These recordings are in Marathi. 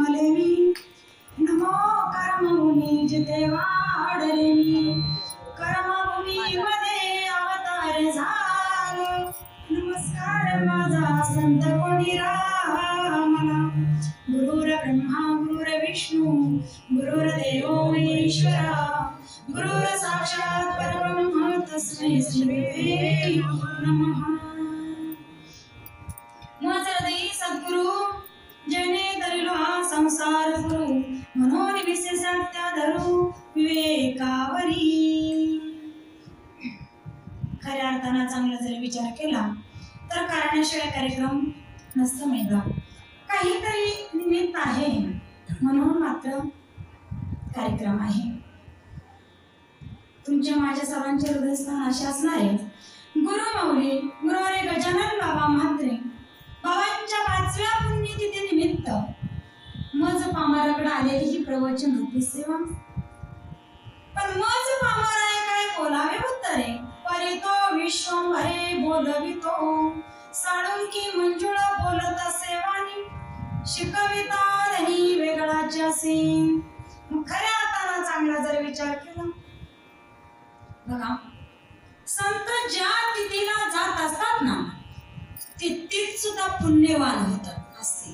मी नमो कर्मभूमी जिथे वाढले मी कर्मभूमी मध्ये अवतार झालो नमस्कार माझा संत कोणी रामना गुरुर ब्रह्मा गुरुर विष्णू गुरुर्देव महेश्वरा गुरुर साक्षात परब्रह्म तस्मै श्री नमः मजरदे सद्गुरु जने धरिलो हा संसार गुरु म्हणून विशेष त्या धरू विवेकावरी खऱ्या अर्थानं चांगला जर विचार केला तर कारणाशिवाय कार्यक्रम नसतो मेघा काहीतरी निमित्त आहे म्हणून मात्र कार्यक्रम आहे तुमच्या माझ्या सर्वांचे हृदयस्थान असे असणार आहे गुरु माऊली गुरुवारे गजानन बाबा म्हात्रे बाबांच्या 5व्या पुण्यतिथी निमित्त मज पामराकडे आलेली ही प्रवचन रूपी सेवा पण मज पामराय काय बोलावे उत्तरे परितो विश्वंभरे बोलवितो साळुंकी मंजुळ बोलत सेवानी शिकविता धनी वेगळाची असे खऱ्या अर्थानं चांगला जर विचार केला बघा संत ज्या तिथीला जात असतात ना तिथीत सुद्धा पुण्यवान होतात असते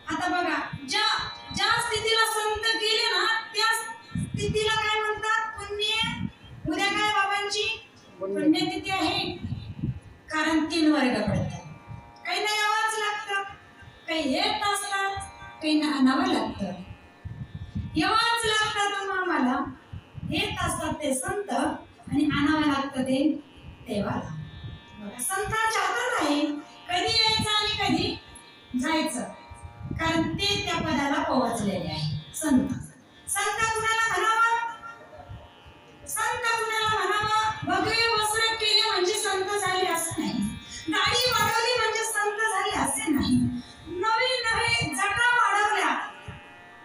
आता बघा ज्या स्थितीला संत गेले ना त्या स्थितीला काय म्हणतात पुण्य उद्या काय बाबांची पुण्यतिथी आहे कारण 3 वर्ग पडतात काही नाही यावंच लागतं काही येत असतात काही आणावं लागतं यावंच लागतं तुम्हाला येत असतात ते संत आणि आणावं लागतं ते देवाला संतांच्या हातात आहे कधी यायचं आणि कधी जायचं कारण ते त्या पदाला पोहोचलेले आहे संत कुणाला म्हणावं भगवे वस्त्र केले म्हणजे संत झाले असं नाही दाढी वाढवली म्हणजे संत झाले असे नाही नवे जटा वाढवल्या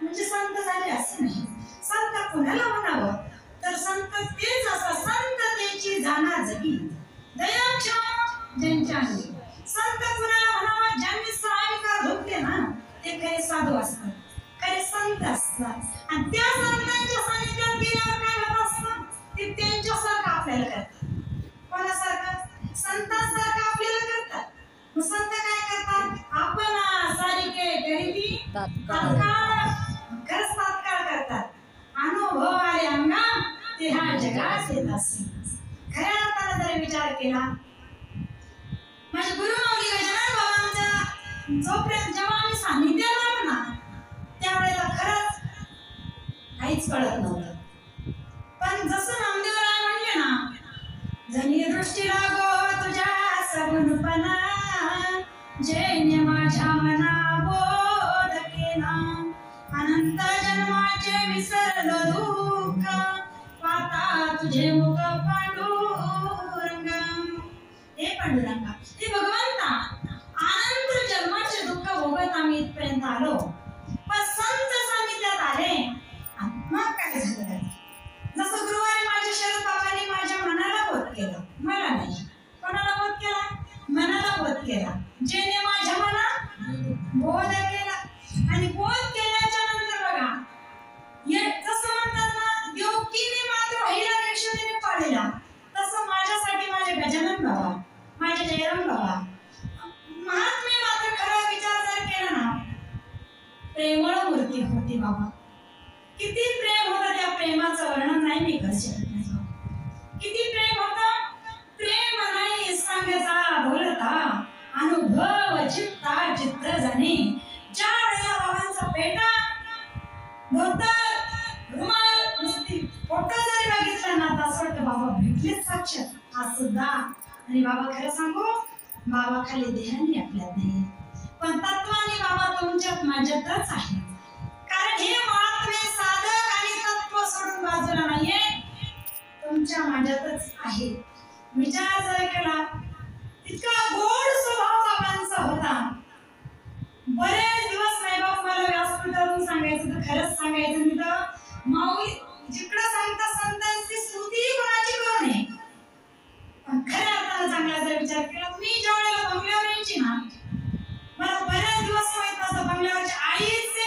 म्हणजे संत झाले असे नाही संत कुणाला म्हणावं तर संत तेच असं संततेची जाणा जगी दया क्षमा ज्यांच्या अंगी संत कुणाला म्हणावं ज्यांनी सायंकाळ झोपले ना ते खरे साधू असतात खरे संत असतात आणि त्या संतांच्या सानिध्यात गेल्यावर काय होत असतं ते त्यांच्यासारखं आपल्याला करतात कोणासारखं संतांसारखं आपल्याला करतात मग संत काय करतात आपण सारिके गरिबी तात्काळ खरंच तात्काळ करतात अनुभव आले अंगा ते ह्या जगात येत असते खऱ्या अर्थानं जर विचार केला माझे गुरु माऊली गजानन बाबांचा जोपर्यंत जेव्हा आम्ही सानिध्यात आलो ना त्यावेळेला खरंच काहीच कळत नव्हतं पण जसं नामदेवराय म्हणले ना जनी दृष्टी लागो तुझ्या सगुणपणा जैने माझ्या मना बोध केला अनंत जन्माचे विसरलो दुःख पाता तुझे मुख पांडुरंगा हे पांडुरंगा हे भगवंता अनंत जन्माचे दुःख भोगत आम्ही इथपर्यंत आलो पण संत सानिध्यात आले मग काय झालं जसं गुरुवारी माझ्या शरद बाबांनी माझ्या मनाला बोध केलं मला नाही कोणाला बोध केला मनाला बोध केला जेने माझ्या मना बोध केला आणि बोध केल्याच्या नंतर बघा जसं म्हणतात ना देवकीने मात्र पहिला रेषेने पाळलेला तसं माझ्यासाठी माझे गजानन बाबा माझे जयराम बाबा महात्मे मात्र खरा विचार जर केला ना प्रेमळ मूर्ती होती बाबा किती प्रेम होतं त्या प्रेमाचं वर्णन नाही मी करू शकत किती प्रेम होतं प्रेम नाही सांगायचा बोलता अनुभव चित्ता चित्त जाणे ज्या वेळेला बाबांचा पेटा धोतर रुमाल नुसती फोटो जरी बघितला ना तर असं वाटतं बाबा भेटलेच साक्षात हा सुद्धा आणि बाबा खरं सांगू बाबा खाली देहाने आपल्यात नाही पण तत्वाने बाबा तुमच्यात माझ्यातच आहे कारण हे महात्मे साधक आणि तत्व सोडून बाजूला नाहीये तुमच्या माझ्यातच आहे विचार जर केला इतका गोड स्वभाव बाबांचा होता बरेच दिवस साईबाब मला व्यासपीठावरून सांगायचं तर खरंच सांगायचं मी तर माऊली जिकडं सांगता संतांची स्तुती कोणाची करू नये पण खऱ्या अर्थानं चांगला जर विचार केला मी ज्या वेळेला बंगल्यावर यायची ना मला बरेच दिवस माहित नसतं बंगल्यावरच्या आईचे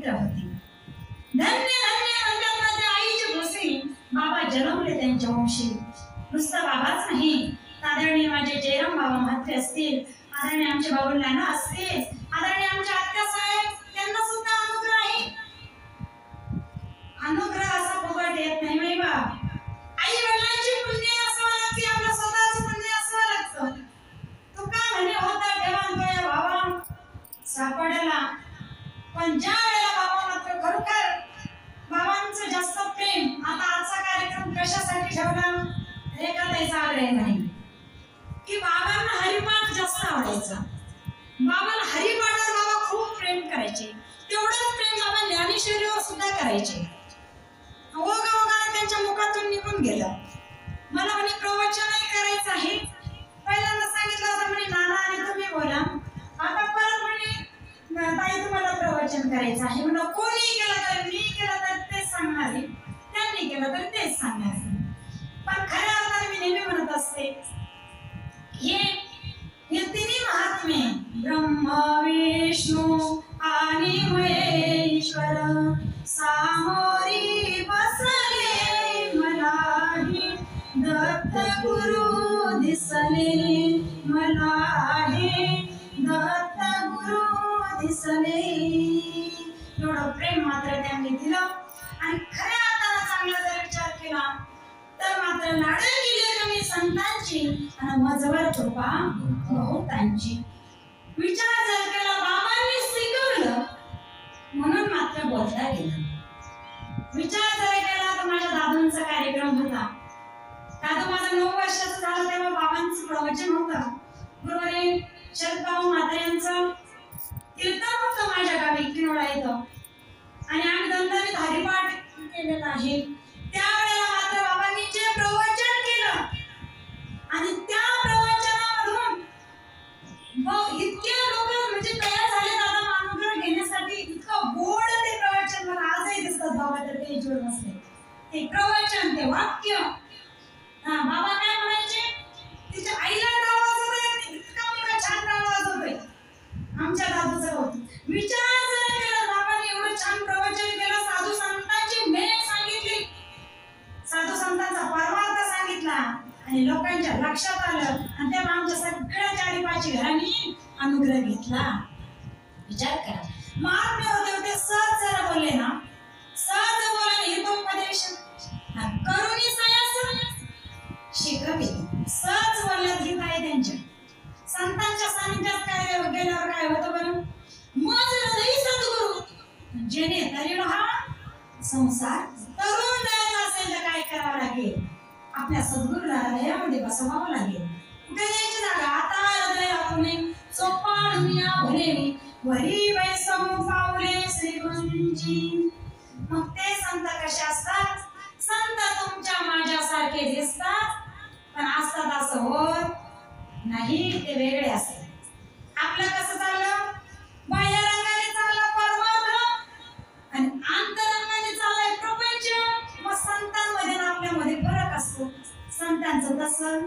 पवित्र होती. धन्य धन्य म्हणतात माझ्या आईचे भोसे, बाबा जन्मले त्यांच्या वंशी. नुसतं बाबाच नाही, आदरणीय माझे जयराम बाबा म्हात्रे असतील, आदरणीय आमचे बाबू नाना असतील, आदरणीय आमच्या आत्यासाहेब, त्यांना सुद्धा अनुग्रह आहे. अनुग्रह असा फुकट येत नाही बाई बाप. आई वडिलांची पुण्य असावं लागते, आपलं स्वतःचं पुण्य असावं लागतं. तुका म्हणे होता देवान गया भावा सापडला, पण ज्या वेळेला बाबा मात्र खरोखर बाबांचं जास्त प्रेम. आता आजचा कार्यक्रम कशासाठी ठेवला, एखाद्याचा आग्रह नाही की बाबांना हरिपाठ जास्त आवडायचा. बाबांना हरिपाठावर बाबा खूप प्रेम करायचे. तेवढंच प्रेम बाबा ज्ञानेश्वरीवर सुद्धा करायचे. ओघाओघाने त्यांच्या मुखातून निघून गेलं. मला म्हणे प्रवचनही करायचं आहे. पहिल्यांदा सांगितलं होतं म्हणे नाना आणि तुम्ही बोला. आता परत म्हणे ताई तुम्हाला प्रवचन करायचं आहे. म्हणलं कोणी केलं तर, मी केलं तर तेच सांगणार आहे, त्यांनी केलं तर तेच सांगणार आहे. पण खऱ्या अर्थाने मी नेहमी म्हणत असते हे तिन्ही महात्मे ब्रह्म विष्णू आणि महेश्वर सामोरी बसले मलाही, दत्त गुरु दिसले मलाही, दत्त गुरु दिसले. एवढं प्रेम मात्र त्यांनी दिलं. आणि खऱ्या अर्थानं चांगला जर विचार केला तर मात्र लाडं केली तुम्ही संतांची आणि मजवर कृपा बहुतांची. विचार जर केला बाबांनी शिकवलं म्हणून मात्र बोलता गेलं. विचार जर केला तर माझ्या दादूंचा कार्यक्रम होता. दादू माझं 9 वर्षाचं झालं तेव्हा बाबांचं प्रवचन होतं. गुरुवारी शरदभाऊ म्हात्रे यांचं कीर्तन होतं माझ्या गावी किनोळा इथं, आणि आम्ही दंतारीत हरिपाठ केलेला आहे. त्यावेळेला मात्र बाबांनी जे प्रवचन केलं आणि त्या प्रवचनामधून इतके लोक म्हणजे तयार झाले दादा अनुग्रह घेण्यासाठी. इतकं गोड ते प्रवचन मला आजही दिसतात. बाबा तर स्टेजवर बसले, ते प्रवचन, ते वाक्य. बाबा काय म्हणायचे, तिच्या आईला टाळ वाजवतोय, इतका मुलगा छान टाळ वाजवतोय. आमच्या दादूचं होतं. विचार जर केला बाबांनी एवढं छान प्रवचन केलं, साधू संतांची मेघ सांगितली, साधू संतांचा परमार्थ सांगितला आणि लोकांच्या लक्षात आलं. आणि तेव्हा आमच्या सगळ्या 4-5 घरांनी अनुग्रह घेतला. विचार करा, महात्मे होते सहज जरा बोलले ना, सहज बोलाने हितोपदेश करुणी सयास शिकवे. सहज बोलल्यात हित आहे त्यांच्या. संतांच्या सानिध्यात काय गेल्यावर काय होतं बरं, मज हृदयी सद्गुरु जेणे तरीण हा संसार तरुण जायचा असेल तर काय करावं लागेल, आपल्या सद्गुरूला हृदयामध्ये बसवावं लागेल. कुठे जायची जागा, आता हृदय आपणे सोपा दुनिया भरे वरी वैसम पावले श्रीगुरूंची. मग ते संत कसे असतात, संत तुमच्या माझ्यासारखे दिसतात पण असतात असं होत नाही, ते वेगळे असतात. आपलं कसं चाललं, बाह्य रंगाने चाललं परमार्थ आणि अंतरंगाने चाललंय प्रपंच. मग संतांमध्ये आणि आपल्यामध्ये फरक असतो. संतांचं तसं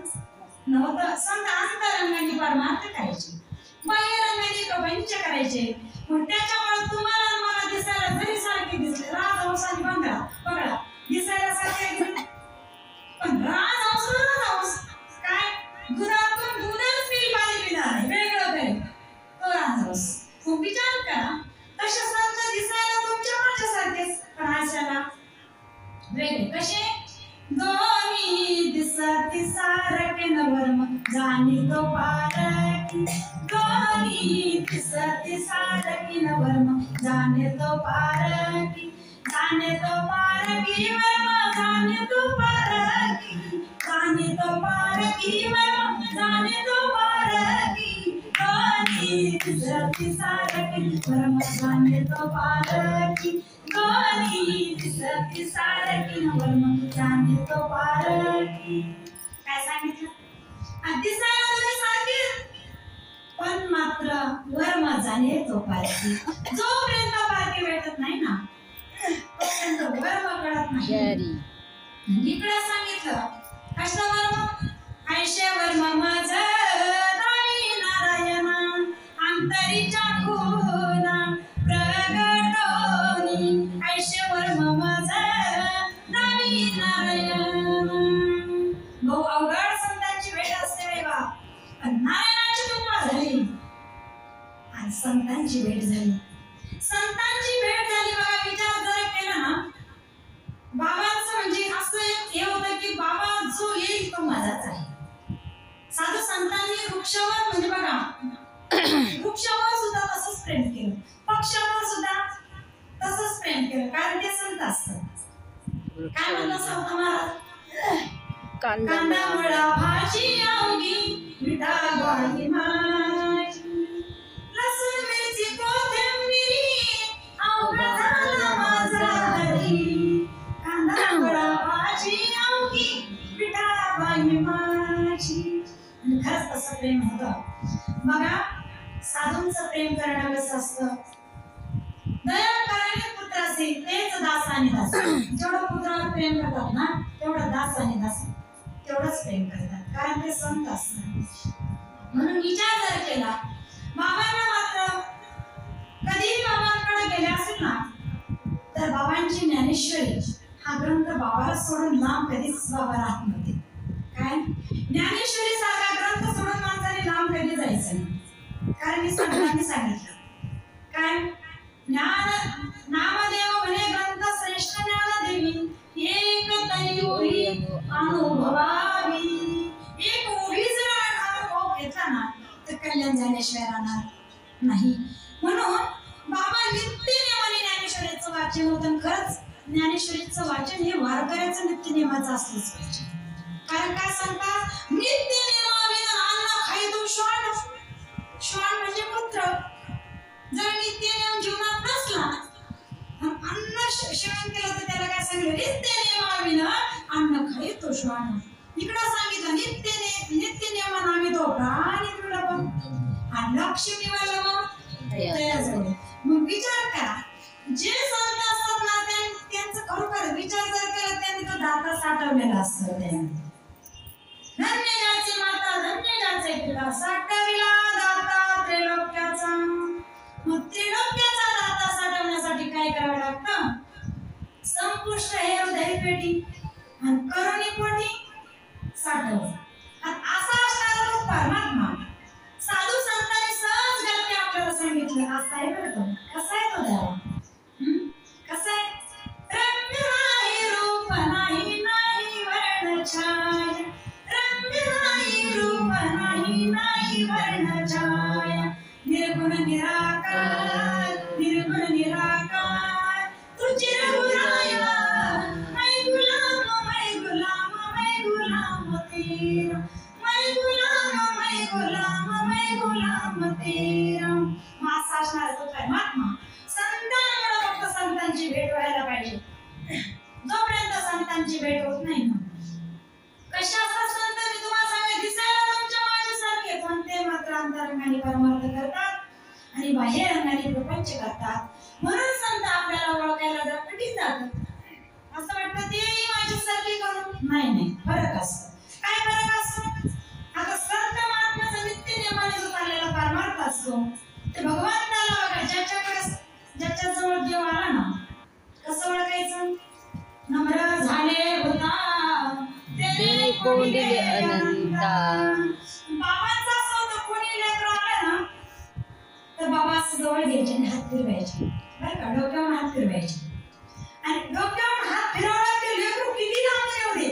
नव्हतं. संत अंतरंगाने परमार्थ करायचे, बाह्य रंगाने प्रपंच करायचे. मग त्याच्यामुळे तुम्हाला मला दिसायला जरी सारखे दिसले, राजहंस आणि बंगळा दिसायला सारखे, पण राजहंस काय दुधातून दूधच पिणार आहे, वेगळं काही तो राजहंस. मग विचार करा, तसे संत दिसायला तुमच्या माझ्यासारखेच पण असायला वेगळे. कसे दोन्ही दिसती सारखे नवर्म जाणी तो पारकी, दोन्ही दिसती सारखी नवर्म जाणे तो पारकी, जाणे तो पारकी वर्म जाणे तो पारकी, जाणे तो पारकी वर्म जाणे तो पारकी, दोन्ही दिसती सारखी वर्म जाणे तो पारकी, दोन्ही दिसती सारखी वर्म जाणे तो पारकी. काय सांगितलं, दिसायला दोन्ही सारखी पण मात्र वर्म जाणे तो पारकी. जोपर्यंत पारकी भेटत नाही ना तोपर्यंत वर्म कळत नाही. इकडे सांगितलं कशा वर्म, ऐशे वर्म मज दाई नारायण अंतरीच्या खुना प्रगट केलं, कारण ते संत असतात. काय म्हणला सावता महाराज? कांदा मुळा भाजी अवघी विठाबाई माझी, लसूण मिरची कोथिंबिरी अवघा झाला माझा हरी, कांदा मुळा भाजी अवघी विठाबाई माझी. आणि खरंच तसं प्रेम होतं बघा. साधूंचं प्रेम करणं कसं असतं? दया करायला पुत्राचे तेच दास आणि दास. जेवढं पुत्रावर प्रेम करतात ना तेवढं दास आणि दास तेवढंच प्रेम करतात, कारण ते संत असतात. म्हणून विचार जर केला बाबांना मात्र कधीही बाबांकडे गेले असेल ना तर बाबांची ज्ञानेश्वरी हा ग्रंथ बाबाला सोडून लांब कधीच बाबा राहत नव्हते. काय ज्ञानेश्वरी सारखा ग्रंथ सोडून माणसाने लांब कधी जायचं नाही, कारण मी संतांनी सांगितलं काय ज्ञान नामदेव म्हणे ग्रंथ श्रेष्ठ ज्ञानदेवी एक तरी ओळी अनुभवावी. एक ओळी जर अनुभव घेतला ना तर कल्याण झाल्याशिवाय राहणार नाही. म्हणून बाबा नित्य नियमाने ज्ञानेश्वरीचं वाचन होतं. खरंच ज्ञानेश्वरीचं वाचन हे वारकऱ्याचं नित्य नियमाचं असलंच पाहिजे. कारण काय सांगतात? नित्य नियमाविना अन्न खायतो श्वान. श्वान म्हणजे पुत्र. जर नित्य नियम जीवनात नसला अन्न सेवन केलं तर त्याला काय सांगितलं? नित्य नियमाविना अन्न खायतो श्वान. इकडं सांगितलं नित्य नियमानं आम्ही तो प्राणी तुडवून आणि लक्ष्मी वल्लभ तयाजवळ. मग विचार करा, जे संत असतात ना त्यांचं खरोखर विचार जर केला त्यांनी तो दाता साठवलेला असतो. धन्य जाचे माता धन्य जाचे पिता साठविला दाता त्रिलोक्याचा. मग त्रिलोक्याचा दाता साठवण्यासाठी काय करावं लागतं? संपुष्ट हे हृदय पेटी आणि करुणी पोटी साठव. असा असणारा तो परमात्मा साधू संतांनी सहज गत्य आपल्याला सांगितलं. असा आहे बरं तो. कसा आहे तो देवा? कसा आहे? रम्य नाही रूप नाही नाही वर्ण छाया, रम्य नाही रूप नाही नाही वर्ण छाया, निर्गुण निराकार निर्गुण निराकार तुझे रघुराया. मैं गुलाम मैं गुलाम मैं गुलाम तेरा, मैं गुलाम मैं गुलाम मैं गुलाम तेरा. मासा असणारा तो परमात्मा संतांमुळे फक्त संतांची भेट व्हायला पाहिजे. जोपर्यंत संतांची भेट होत नाही ना कशा असतात संत? मी तुम्हाला सांगते, दिसायला तुमच्या माझ्यासारखे पण ते मात्र अंतरंगाने परमार्थ करतात आणि बाहेर अंगाने प्रपंच करतात. म्हणून संत आपल्याला ओळखायला जर कठीण जातात. असं वाटतं तेही माझ्यासारखी करून नाही नाही फरक असतो. काय फरक असतो? आता संत महात्म्याचा नित्य नियमाने जो चाललेला परमार्थ असतो ते भगवंताला बघा. ज्याच्या जवळ देव आला ना कसं ओळखायचं? नम्र झाले होता ते कोणी अनंता. बाबांचा असं होतं, कोणी लेकरं आलं ना तर बाबा जवळ घ्यायचे आणि हात फिरवायचे बरं का, डोक्यावर हात फिरवायचे. आणि डोक्यावर हात फिरवला ते लेकरू किती लांब येऊ दे,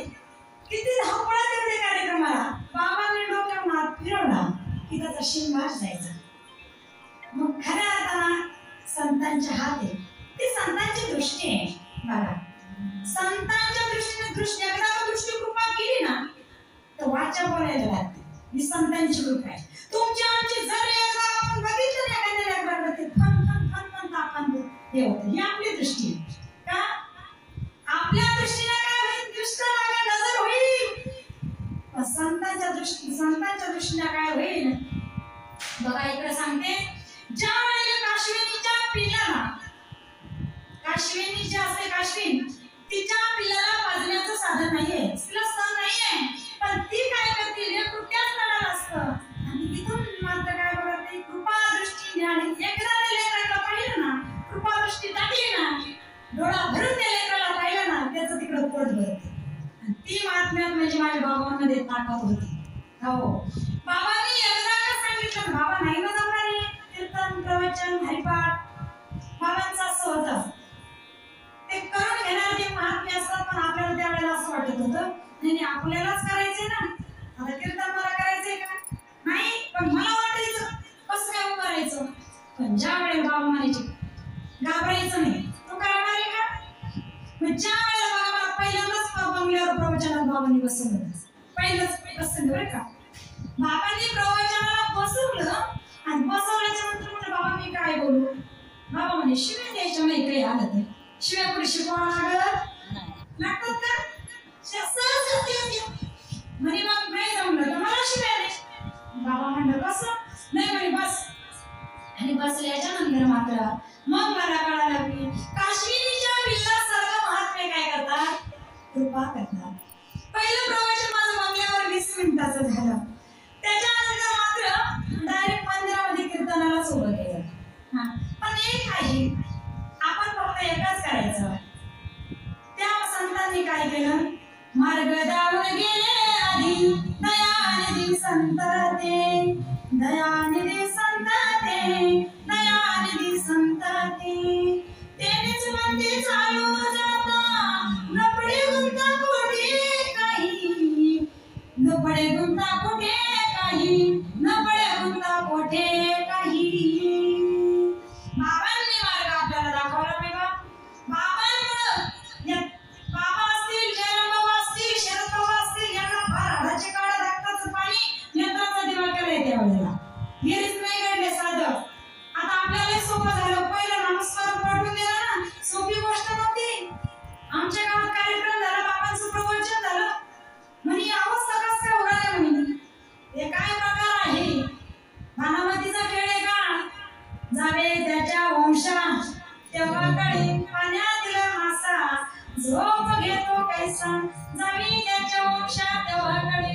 किती धावपळत येऊ दे कार्यक्रमाला, बाबांनी डोक्यावर हात फिरवला की त्याचा शिंगार जायचा. मग खऱ्या अर्थानं संतांचे हात आहे ती संतांची दृष्टी आहे बघा. संतांच्या दृष्टीने एकदा दृष्टी कृपा केली ना तर वाचा बोलायला लागते. ही संतांची कृपा आहे. तुमची आमची जर एकदा आपण बघितलं ना एखाद्या लेकराकडे फन फन फन फन तापन हे होतं. ही आपली दृष्टी का? आपल्या दृष्टीने काय होईल? दृष्ट लागा नजर होईल. संतांच्या दृष्टीने काय होईल बघा. इकडे सांगते, ज्या वेळेला काश्मीरीच्या पिल्लाला काश्मीरी जी असते काश्मीर तिच्या पिल्लाला पाजण्याचं साधन नाहीये, तिला स्तन नाहीये, पण ती काय करते? लेकरू त्याच तळाला असतं आणि तिथून मात्र काय बघते? कृपा दृष्टी. आणि एकदा त्या लेकराला पाहिलं ना, कृपा दृष्टी टाकली ना, डोळा भरून त्या लेकराला पाहिलं ना त्याचं तिकडं पोट भरते. आणि ती महात्म्यात म्हणजे माझ्या बाबांमध्ये ताकद होती. हो, बाबांनी एकदा का सांगितलं, बाबा नाही ना जमणार आहे कीर्तन प्रवचन हरिपाठ. बाबांचं असं होतं ते करून घेणार ते महात्म्य असतात. पण आपल्याला त्यावेळेला असं वाटत होतं नाही आपल्यालाच करायचंय ना, आता कीर्तन मला करायचंय का नाही, पण मला वाटायचं कसं काय करायचं. पण ज्या वेळेला बाबा म्हणायचे घाबरायचं नाही, तू काय आहे का मग ज्या वेळेला बघा मला पहिल्यांदाच बंगल्यावर प्रवचनात बाबांनी बसवलं होतं. पहिलंच प्रसंग बरं का. बाबांनी प्रवचनाला बसवलं आणि बसवल्याच्या नंतर म्हटलं बाबा मी काय बोलू. बाबा म्हणे शिव्या द्यायच्या नाही काही आलं तर. शिव्या कुठे शिकवावं लागतात का. म्हणे मग नाही जमलं तर मला शिव्या दे. बाबा म्हणलं कसं. नाही म्हणे बस. आणि बसल्याच्या नंतर मात्र मग मला कळालं की काश्मीरीच्या विल्लासारखं महात्मे काय करतात, कृपा करतात. पहिलं प्रवचन माझं बंगल्यावर 20 मिनिटाचं झालं. त्याच्यानंतर मात्र डायरेक्ट मंदिरामध्ये कीर्तनाला सुरुवात केलं. पण एक आहे, आपण फक्त एकच करायचं. त्या संतांनी काय केलं, मार्ग दावून गेले आधी दयानिधी संत ते, दयानिधी संत ते, दयानिधी संत ते. तेनेच मंदिर चालू जाता न पडे गुंता कुठे काही, न पडे गुंता कुठे काही, न पडे गुंता कुठे काही. बाबांनी मार्ग आपल्याला दाखवला नाही का. बाबांमुळं बाबा असतील, जयराम बाबा असतील, शरद बाबा असतील, यांना फार हाडाचे काढा रक्ताचं पाणी नेत्राचा दिवा केलाय त्यावेळेला. हेच नाही घडले साधं. आता आपल्याला सोपं झालं. पहिलं नमस्कार पाठवून दिला ना, सोपी गोष्ट नव्हती. आमच्या गावात कार्यक्रम झाला, बाबांचं प्रवचन झालं. म्हणे अवस्था कसं काय उडाल्या म्हणे. हे काय प्रकार आहे. भानामतीचा खेळ आहे का. जावे त्याच्या वंशा तेव्हा कळे पाण्यातील मासा, झोप घेतो कैसा जावी त्याच्या वंशा तेव्हा कळे.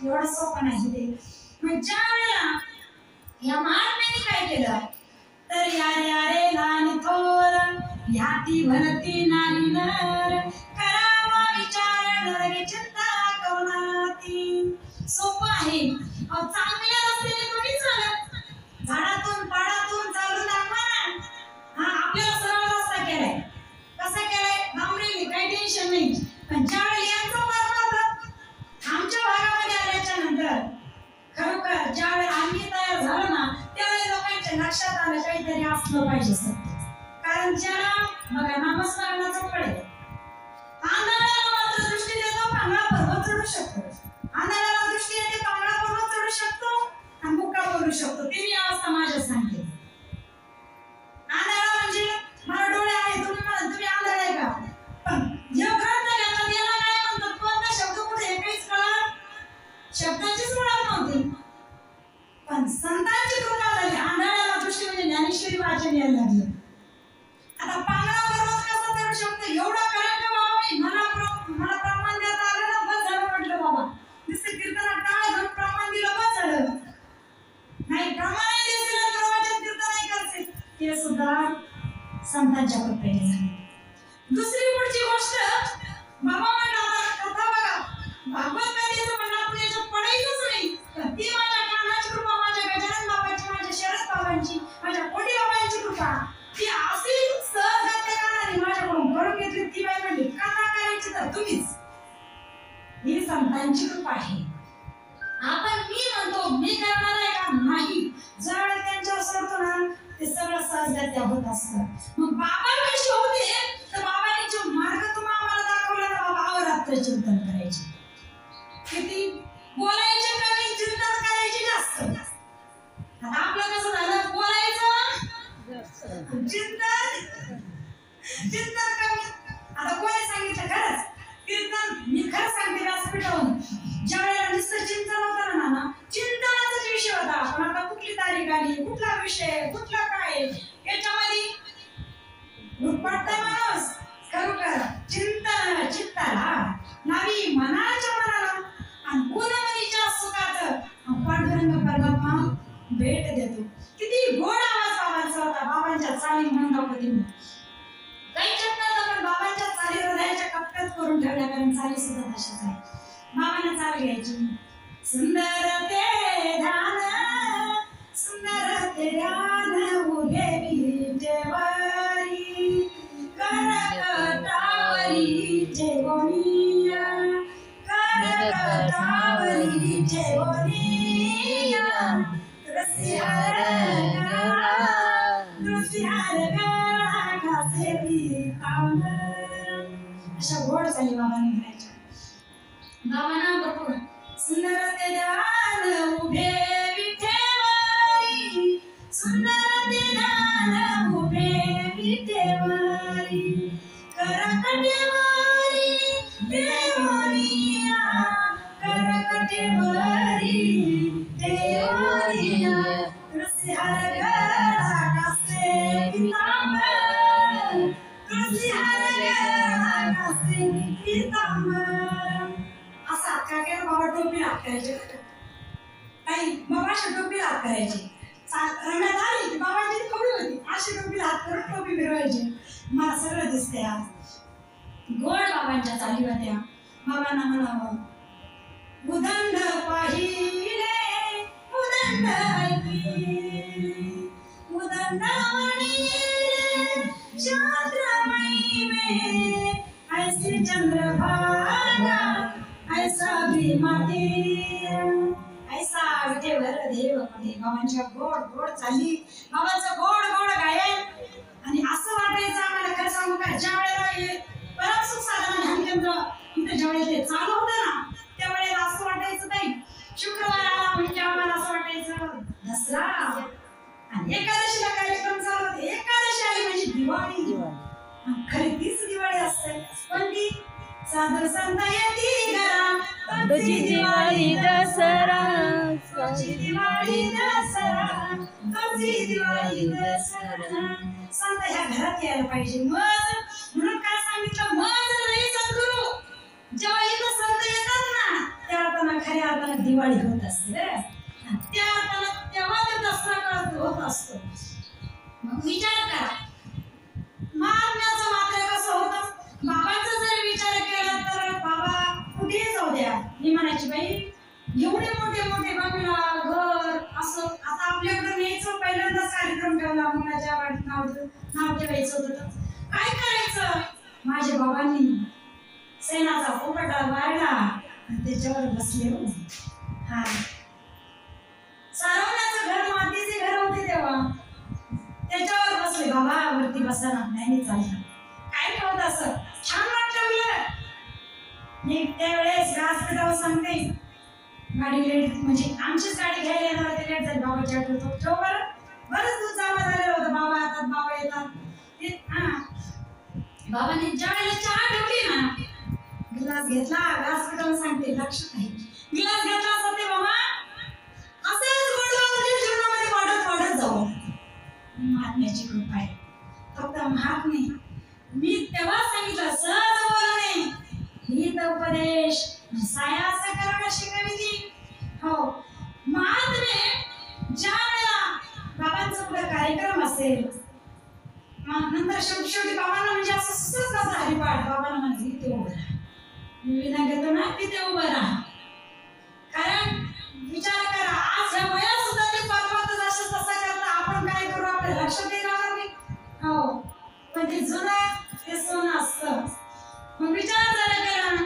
एवढं सोपं नाही ते. मग ज्या वेळेला या महात्म्याने काय केलं तर यारे यारे लहान थोर याती भरती नारी नर, करावा विचार नरगे चिंता कवनाती. सोपं आहे. चांगल्या रस्त्याने कोणी चालत. झाडातून पाडातून चालून दाखवा ना. आपल्याला सरळ रस्ता केलाय. कसा केलाय, डांबरी काही टेन्शन नाही. पण ज्यावेळी यांचा मार्ग आमच्या भागामध्ये आल्याच्या नंतर खरोखर ज्यावेळी आम्ही तयार झालो ना, त्यावेळी लोकांच्या लक्षात आलं काहीतरी असलं पाहिजे सत्य. कारण ज्याला बघा नामस्मरणाचं फळ आहे. आंधळ्याला मात्र दृष्टी देतो, कांगळा पर्वत चढू शकतो. आंधळ्याला दृष्टी येते, कांगळा पर्वत चढू शकतो आणि मुक्का बोलू शकतो. ती मी अवस्था माझ्या सांगते. आंधळा म्हणजे मला डोळे आहे, तुम्ही आंधळ आहे का. पण जे ग्रंथ घेतात याला काय म्हणतात, कोणता शब्द कुठे हे काहीच कळत. शब्दाचीच मुळात नव्हती. पण संतांची कृपा झाली. आंधळ्याला दृष्टी म्हणजे ज्ञानेश्वरी वाचन यायला लागली. आता पांगळा पर्वत कसा चढू शकतो एवढा कारण का बाबा मला प्रमाण देता आलं ना, बस झालं म्हटलं बाबा. नुसतं कीर्तनात टाळ घेऊन प्रमाण दिलं बस झालं. नाही प्रमाण दिलं प्रवचन कीर्तन नाही करते, ते सुद्धा संतांच्या कृपेने झाले. दुसरी पुढची गोष्ट बाबा म्हणतात कथा बघा. भागवत कथेचं म्हणणं आपण याच्यात पडायचंच नाही. ती माझ्या कानाची कृपा, माझ्या गजानन बाबांची, माझ्या शरद बाबांची, माझ्या कोटी बाबांची कृपा. ती अशी सहज गत्या कानाने माझ्याकडून करून घेतली. ती बाई म्हणली कथा करायची तर तुम्हीच. ही संतांची कृपा आहे. आपण मी म्हणतो मी करणार आहे का नाही. ज्यावेळेस त्यांच्यावर सोडतो ना, ते सगळं सहजगत्या होत असतं. मग बाबा कशी होते तर बाबांनी जो मार्ग तुम्हाला आम्हाला दाखवला ना, बाबा अहोरात्र चिंतन करायचे. किती बोलायचे कमी, चिंतन करायचे जास्त. आता आपलं कसं झालं, बोलायचं चिंतन कमी. आता कोणी सांगितलं खरंच कीर्तन, मी खरं सांगते व्यासपीठावरून, ज्या वेळेला नुसतं चिंतन होतं ना, चिंतनाचाच विषय होता. पण आता कुठली तारीख आली, कुठला विषय, कुठला काय, याच्यामध्ये पडतंय माणूस. खरोखर चिंतन चित्ताला नावी मनाच्या मनाला आणि गुणमनीच्या सुखाचं पांडुरंग परमात्मा भेट देतो. किती गोड आवाज बाबांचा होता. बाबांच्या चाली म्हणून दाखवते मी. काही चक्कर पण बाबांच्या चाली हृदयाच्या कप्प्यात करून ठेवल्या, कारण चाली सुद्धा तशाच आहे. बाबांना चाल घ्यायची. सुंदर ते ध्यान, सुंदर ते ध्यान उभे विटेवरी, करकटावरी जेवणीया, करकटावरी जेवणीया. तुळशीहार गळा घासे पीतांबर, अशा गोड चाली बाबांनी म्हणायच्या. बाबांना भरपूर सुंदर ते ध्यान उभे विठेवारी, सुंदर ते ध्यान उभे विठेवारी, करकटेवारी देवरिया, करकटेवारी देवरिया, तुळसी हार गळा कासे पितांबर, तुळसी हार गळा कासे पितांबर. असा काकेला बाबा टोपी हात करायचे. काही बाबा अशी टोपी हात करायची. रंगात आली की बाबाची कवडी होती, अशी टोपी हात करून टोपी फिरवायची. मला सगळं दिसतंय आज. गोड बाबांच्या चाली होत्या. बाबांना म्हणावं उदंड पाहिले उदंड ऐकिले, उदंड म्हणिले चंद्रमयी में, ऐसे चंद्रभागा ऐसा भीमाती, ऐसा विठेवर देव मध्ये. बाबांच्या गोड गोड चाली, बाबांचं गोड गोड गायन. आणि असं वाटायचं आम्हाला, खरं सांगू का, ज्या वेळेला परम सुख साधना ध्यान केंद्र इथे ज्यावेळेस ते चालू होतं ना, त्यावेळेला असं वाटायचं नाही शुक्रवार आला म्हणजे आम्हाला असं वाटायचं दसरा. आणि एकादशीला कार्यक्रम चालू होते. एकादशी आली म्हणजे दिवाळी. खरी तीच दिवाळी असते. पण ती साधू संत येती घरा, तुझी दिवाळी दसरा, तुझी दिवाळी दसरा, तुझी दिवाळी दसरा. संत ह्या घरात यायला पाहिजे. म्हणून काय सांगितलं, मज नाही सद्गुरू. जेव्हा इथं संत येतात ना, त्या अर्थानं खऱ्या अर्थानं दिवाळी होत असते. त्या अर्थानं तेव्हा ते दसरा होत असतो. मग विचार करा, महात्म्याचं मात्र कसं होतं. बाबांचा जर विचार केला तर बाबा कुठे जाऊ द्या, मी म्हणायची बाई एवढे मोठे मोठे बंगला घर असं. आता आपल्याकडे न्यायचं, पहिल्यांदाच कार्यक्रम ठेवला, मुलाच्या वाढीत नाव ठेवायचं होतं. काय करायचं, माझ्या बाबांनी सेनाचा पोपटा वाढला आणि त्याच्यावर बसले. हा सारवण्याचं घर, मातीचे घर होते तेव्हा, त्याच्यावर बसले. बाबा वरती बसणार नाही चाललं. काय ठेवत असं छान वाटतं मला. मी त्यावेळेस घासपिटावर सांगते, गाडी लेट म्हणजे आमचीच गाडी घ्यायला येणार होते, लेट झाली. बाबाची आठवतो ठेव बरं, बरंच दूध जमा झालेलं होतं. बाबा येतात, बाबा येतात. बाबांनी ज्या वेळेला चहा ठेवली ना, गिलास घेतला, घासपिटावर सांगते लक्षात आहे, गिलास घेतला असं ते बाबा असंच गोडवा जीवनामध्ये वाढत वाढत जाऊ. महात्म्याची कृपा आहे. फक्त महात्मे मी तेव्हा सांगितलं सहज बोलणे हित उपदेश सायास करणं शिकविली. हो, महात्मे ज्या वेळेला बाबांचा पुढे कार्यक्रम असेल, नंतर शेवटी बाबांना म्हणजे असं सुचत नव्हतं हरिपाठ. बाबांना म्हणजे इथे उभं राहा, मी विना घेतो ना तिथे उभं राहा. कारण विचार करा, आज ह्या वयात सुद्धा ते परमात्मा असं तसा करता, आपण काय करू आपल्या लक्षात येणार नाही. हो, पण ते जुनं ते सोनं असतं. मग विचार जरा करा,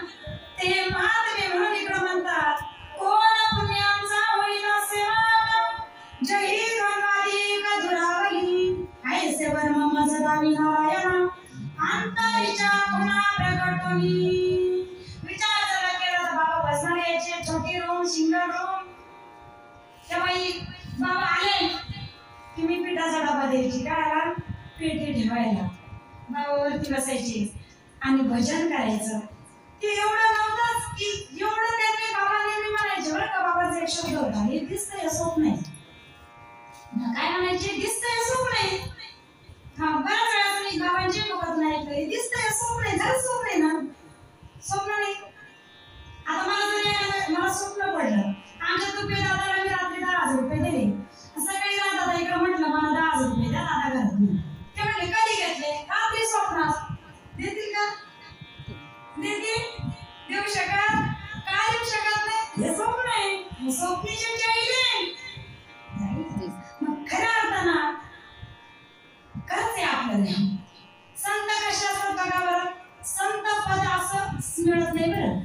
ते महात्मे म्हणून इकडं म्हणतात, कोण पुण्यांचा होईना सेवा, जही धर्मादी कधुरावली, ऐसे वर्म मजदावी नारायण, अंतरीच्या पुन्हा प्रकटोनी. विचार जरा केला तर बाबा बसणार यायचे, छोटी रूम, सिंगल रूम. तेव्हा बाबा आले की मी पिठाचा डबा द्यायची, काय पेटी ठेवायला, बाबावरती बसायची आणि भजन करायचं. ते एवढं नव्हतंच की एवढं त्यांनी बाबांनी मी म्हणायचे बरं का. बाबाचा एक शब्द होता, हे दिसतंय स्वप्न आहे. काय म्हणायचे, दिसतंय स्वप्न आहे. हा, बऱ्याच वेळा तुम्ही बाबांचे मुखात नाही ऐकलं, हे दिसतंय स्वप्न आहे. जरा स्वप्न आहे ना, स्वप्न नाही. आता मला स्वप्न पडलं, आमच्या तुपे दादाला मी रात्री 10,000 रुपये दिले. सकाळी दादा इकडे म्हटलं मला 10,000 रुपये द्या दादा घरात. ते म्हटले कधी घेतले, रात्री स्वप्नात. देतील का, देतील, देऊ शकत काय, देऊ शकत नाही. हे स्वप्न आहे, स्वप्नीचे चाळीले. मग खऱ्या अर्थानं खरंच आहे आपल्याला. संत कशा असतात बघा बरं, संत पद असं मिळत नाही बरं.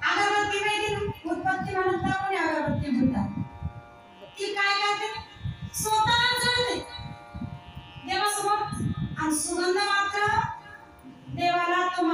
अगरबत्ती माहिती ना, उत्पत्ती म्हणतात, कोणी अगरबत्ती म्हणतात. ती काय करते, स्वतः जळते देवासमोर आणि सुगंध मात्र देवाला तो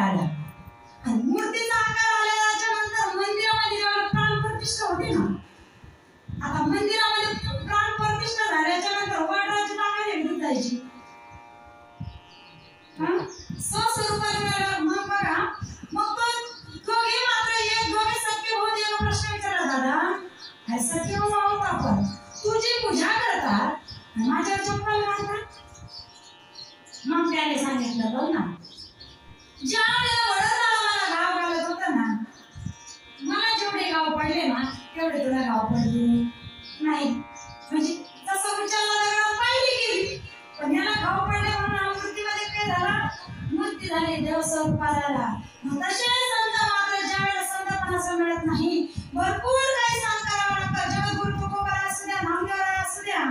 आला आणि मूर्तीचा आकार आल्याच्या नंतर मंदिरामध्ये जेव्हा प्राण प्रतिष्ठा होते ना, आता मंदिरामध्ये प्राण प्रतिष्ठा झाल्याच्या नंतर वडराची टाका निघून जायची. स्वस्वरूपाने मग बघा, मग तो दोघे मात्र एक, दोघे सख्य भाऊ. एक प्रश्न विचारला, दादा काय सख्य भाऊ आहोत आपण, तुझी पूजा करतात माझ्यावर चप्पल घालतात? मग त्याने सांगितलं, बघ ना, ज्या वेळेला वडोदराला मला गाव घालत होतं ना, मला जेवढे गाव पडले ना तेवढे तुला गाव पडले नाही. म्हणजे तसं विचारला गाव पाहिली गेली, पण याला गाव पडले म्हणून मूर्तीमध्ये काय झाला, मूर्ती झाली, देव स्वरूपाला आला. मग तसे संत मात्र ज्या वेळेला संतपणा असं मिळत नाही, भरपूर काही सहन करावं लागतं. जगद्गुरु तुकोबाराय असू द्या, नामदेवराय असू द्या,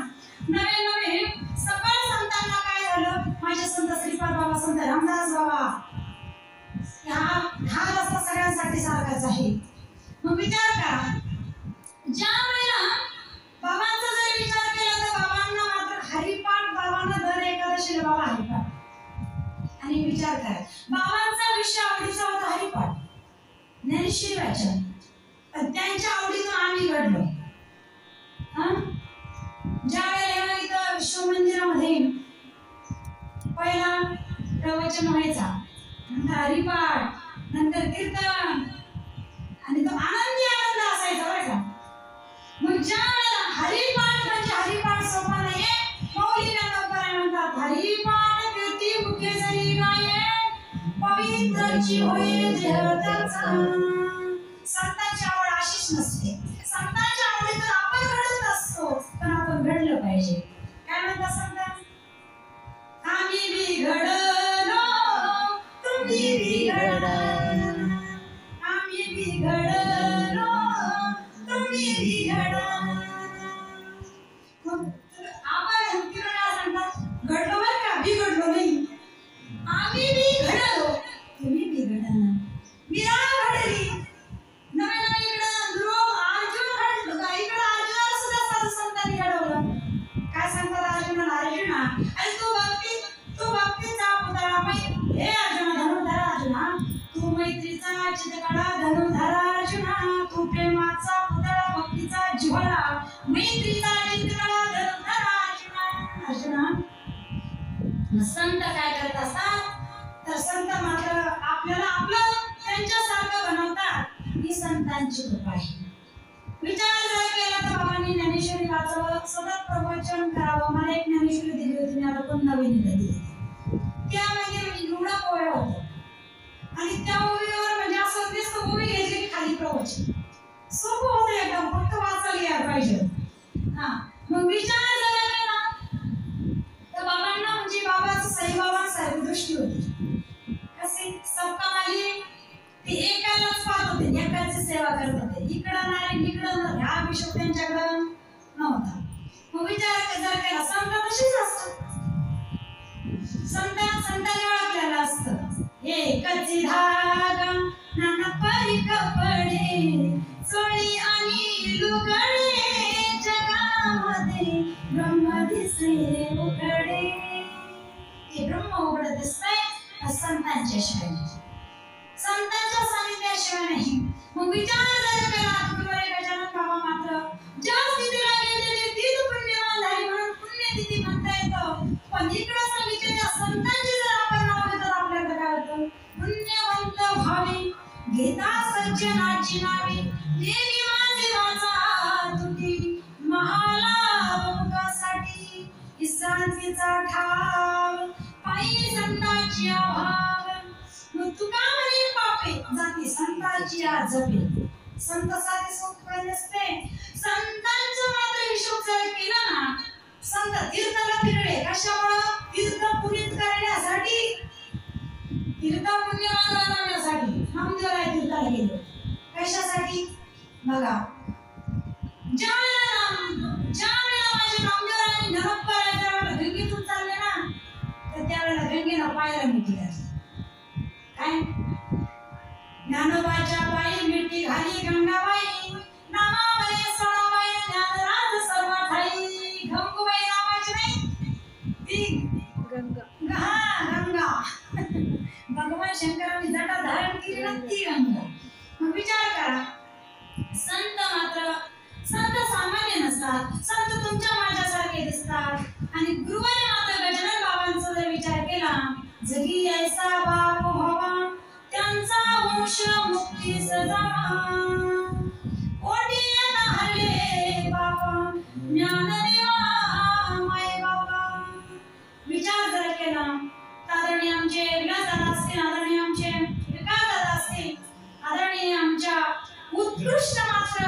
नवे नवे सकळ संतांना काय झालं, माझे संत श्रीपाद बाबा, संत रामदास बाबा, हा रस्ता सगळ्यांसाठी सारखाच आहे. मग विचार करा, ज्या वेळेला बाबांचा जर विचार केला तर बाबांना मात्र हरिपाठ, बाबांना दर एकादशीला बाबा हरिपाठ. आणि विचार करा, बाबांचा विषय आवडीचा होता हरिपाठ, ज्ञानेश्वरी वाचन, पण त्यांच्या आवडीतून आम्ही घडलो. ज्या वेळेला इथं विश्व मंदिरामध्ये पहिला प्रवचन व्हायचा, नंतर हरिपाठ, नंतर कीर्तन, आणि तो आनंदी आनंद असायचा बरं का. मग ज्या वेळेला हरिपाठ, म्हणजे हरिपाठ सोपा नाहीये, मौली ज्ञानोबा म्हणतात, हरिपाठ कीर्ती मुखे जरी गाये, पवित्रची होय देवताचा. संतांची आवड अशीच नसते, संतांच्या आवडीतून आपण घडत असतो, पण आपण घडलं पाहिजे. काय म्हणतात संत, आम्ही बिघडलो तुम्ही बिघडा, आम्ही बिघडलो तुम्ही बिघडा. आपण काय सांगतात, घडलो बरं का, बिघडलो नाही. आम्ही बिघडलो तुम्ही बिघडा. मीरा घडली, नवे नवे इकडं ध्रुव अर्जुन घडलो, इकडं अर्जुनाला सुद्धा साधू संतांनी घडवलं. काय सांगतात अर्जुनाला, अर्जुना आणि तू भक्तीचा पुतळा, हे अर्जुना धनुर्धरा, अर्जुना तू मैत्रीचा चितकडा धनुर्धरा, अर्जुना तू प्रेमाचा पुतळा, भक्तीचा जिव्हाळा, मैत्रीचा चितकडा धनुर्धरा, अर्जुना. अर्जुना संत काय करत असतात, तर संत मात्र आपल्याला आपलं त्यांच्यासारखं बनवतात. ही संतांची कृपा आहे. विचार जर केला तर बाबांनी ज्ञानेश्वरी वाचावं, सतत प्रवचन करावं. मला एक ज्ञानेश्वरी दिली होती, मी आता पण नवीन दिली होती. त्यामध्ये म्हणजे एवढा पोळ्या होता, आणि त्या ओळीवर म्हणजे असं दिसतं, ओळी घ्यायची की खाली प्रवचन. सोपं होतं एकदम, फक्त वाचायला यायला पाहिजे. मग विचार जर केला तर बाबांना म्हणजे बाबाचं साईबाबांसारखी दृष्टी होती. कसे सबका मालिक, ते एकालाच पाहत होते, एकाची सेवा करत होते. इकडं नाही इकडं, ह्या विषय त्यांच्याकडं नव्हता. मग विचार जर केला, संत तशीच असतात. संतांनी ओळखलेलं असतं, एकची धागा नाना परी कपडे, चोळी आणि लुगडे, जगामध्ये ब्रह्म दिसे उघडे. हे ब्रह्म उघड दिसतंय संतांच्या शिवाय, संतांच्या सानिध्याशिवाय नाही. मग विचार जर केला, गजानन बाबा मात्र ज्या स्थितीला गेलेली तीच पुण्यवान झाली म्हणून पुण्यतिथी म्हणता येतं. पण इकडं सांगितलं, त्या संतांची जर आपण नाव घेतो आपल्याला काय होतं, पुण्यवंत व्हावे घेता सज्जनाची नावे, नेहमी माझे वाचा तुटी महालाभोगासाठी, विश्रांतीचा ठाव पायी संतांची अभाव. मग तुका म्हणे पापे जाती संतांची जपे. संत साधे सोपे नसते, संतांचं मात्र हिशोब जर केला ना, संत तीर्थाला फिरले कशामुळे, तीर्थ पुनीत करण्यासाठी, तीर्थ पुण्यवान बनवण्यासाठी. नामदेवराय तीर्थाला गेले कशासाठी बघा, ज्या वेळेला माझे नामदेवराय निरोप करायला गंगेतून चालले ना, तर त्यावेळेला गंगेला पायला मिठी घातली. काय ज्ञानोबाच्या पायी मिठी घाली गंगाबाई, नामावले सोळाबाई ज्ञानराज सर्व ठाई. गंगूबाई नावाची नाही, ती गंगा. गंगा भगवान शंकरांनी जटा धारण केलेला ती गंगा. मग विचार करा, संत मात्र संत सामान्य नसतात, संत तुमच्या माझ्यासारखे दिसतात. आणि गुरुवारी मात्र गजानन बाबांचा जर विचार केला, जगी ऐसा बाप व्हावा त्यांचा वंश मुक्ती सजावा. कोटी हल्ले बाबा ज्ञान देवा माय बाबा. विचार जर केला तर आदरणीय आमचे विलासदादा असतील, आदरणीय आमचे विकासदादा असतील, आदरणीय आमच्या उत्कृष्ट मात्र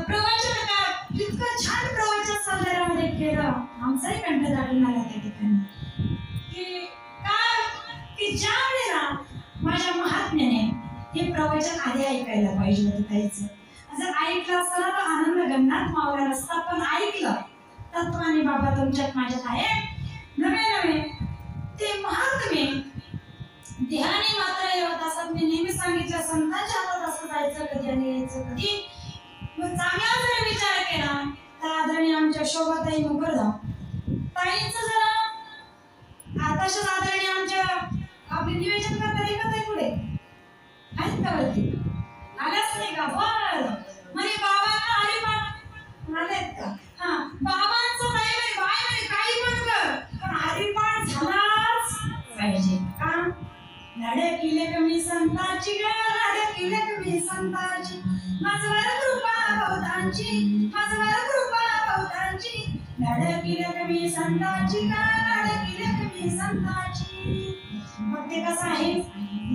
प्रवचनकार, इतकं छान प्रवचन साताऱ्यामध्ये केलं, आमचाही कंठ दाटून आला त्या ठिकाणी. की काय की ज्या वेळेला माझ्या महात्म्याने हे प्रवचन आधी ऐकायला पाहिजे होतं त्याचं. जर ऐकलं असतं तर आनंद गगनात मावला नसता, पण ऐकलं. तत्वाने बाबा तुमच्यात माझ्यात आहे नवे नवे ते महात्मे ध्यानी मात्र येत असत. मी नेहमी सांगितलं, संतांच्या हातात असं जायचं कधी आणि यायचं कधी. मग चांगला जर विचार केला तर आदरणीय आमच्या शोभाताई मुखर्जी ताईंचं जरा आताशाच आदरणीय आमच्या आपली निवेदन करता एकच पुढे आहेत का वरती आल्याच नाही का? बरं म्हणे बाबांना हरिपाठ आलेत का? हा, बाबांचं नाही बाय काही पण कर, पण हरिपाठ झालाच पाहिजे. का? लढकिले कमी संतांची ग, लढकिले कमी संतांची, माझवर कृपा बहुतांची, माझवर कृपा बहुतांची, लढकिले कमी संतांची ग, लढकिले कमी संतांची. मग ते कसं आहे?